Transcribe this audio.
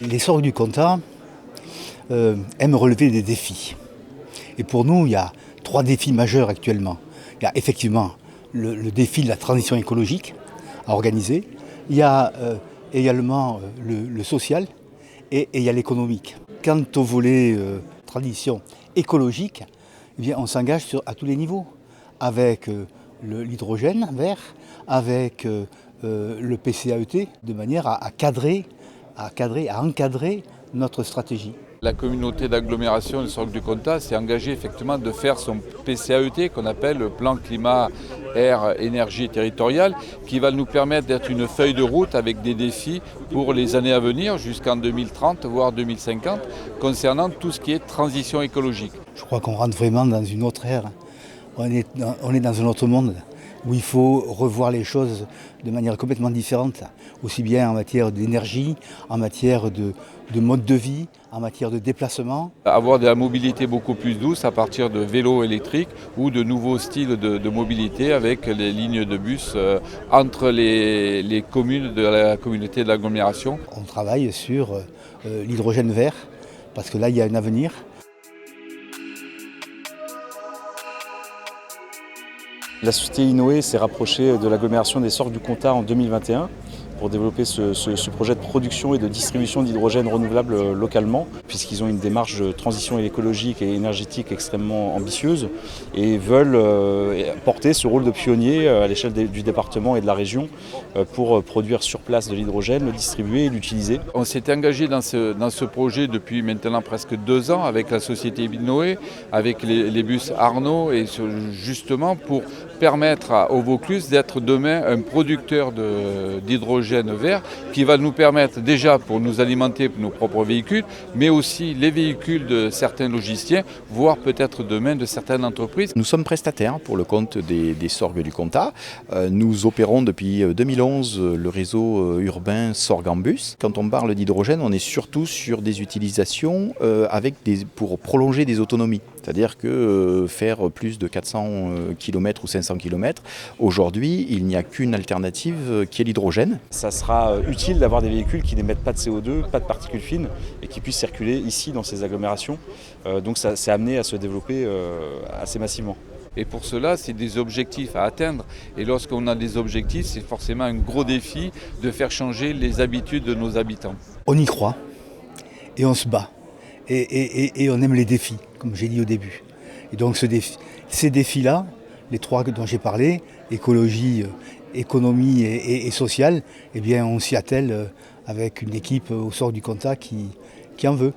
Les sorgues du Comtat aiment relever des défis. Et pour nous, il y a 3 défis majeurs actuellement. Il y a effectivement le défi de la transition écologique à organiser. Il y a également le social et il y a l'économique. Quant au volet transition écologique, eh bien, on s'engage à tous les niveaux. Avec l'hydrogène vert, avec le PCAET, de manière à encadrer notre stratégie. La communauté d'agglomération du Sorgue du Comtat s'est engagée effectivement de faire son PCAET, qu'on appelle le plan climat, air, énergie territoriale, qui va nous permettre d'être une feuille de route avec des défis pour les années à venir, jusqu'en 2030, voire 2050, concernant tout ce qui est transition écologique. Je crois qu'on rentre vraiment dans une autre ère. On est dans un autre monde où il faut revoir les choses de manière complètement différente, aussi bien en matière d'énergie, en matière de mode de vie, en matière de déplacement. Avoir de la mobilité beaucoup plus douce à partir de vélos électriques ou de nouveaux styles de mobilité avec les lignes de bus entre les communes de la communauté de l'agglomération. On travaille sur l'hydrogène vert, parce que là il y a un avenir. La société Inoé s'est rapprochée de l'agglomération des Sorgues du Comtat en 2021 pour développer ce projet de production et de distribution d'hydrogène renouvelable localement, puisqu'ils ont une démarche de transition écologique et énergétique extrêmement ambitieuse et veulent porter ce rôle de pionnier à l'échelle du département et de la région pour produire sur place de l'hydrogène, le distribuer et l'utiliser. On s'est engagé dans ce projet depuis maintenant presque 2 ans avec la société Inoé, avec les bus Arnaud, et justement pour permettre au Vaucluse d'être demain un producteur d'hydrogène vert qui va nous permettre déjà pour nous alimenter pour nos propres véhicules, mais aussi les véhicules de certains logisticiens, voire peut-être demain de certaines entreprises. Nous sommes prestataires pour le compte des Sorgues du Comtat. Nous opérons depuis 2011 le réseau urbain Sorgues en bus. Quand on parle d'hydrogène, on est surtout sur des utilisations pour prolonger des autonomies. C'est-à-dire que faire plus de 400 km ou 500 km, aujourd'hui, il n'y a qu'une alternative qui est l'hydrogène. Ça sera utile d'avoir des véhicules qui n'émettent pas de CO2, pas de particules fines et qui puissent circuler ici dans ces agglomérations. Donc ça s'est amené à se développer assez massivement. Et pour cela, c'est des objectifs à atteindre. Et lorsqu'on a des objectifs, c'est forcément un gros défi de faire changer les habitudes de nos habitants. On y croit et on se bat. Et on aime les défis, comme j'ai dit au début. Et donc ces défis-là, les 3 dont j'ai parlé, écologie, économie et sociale, eh bien on s'y attelle avec une équipe au Sorgues du Comtat qui en veut.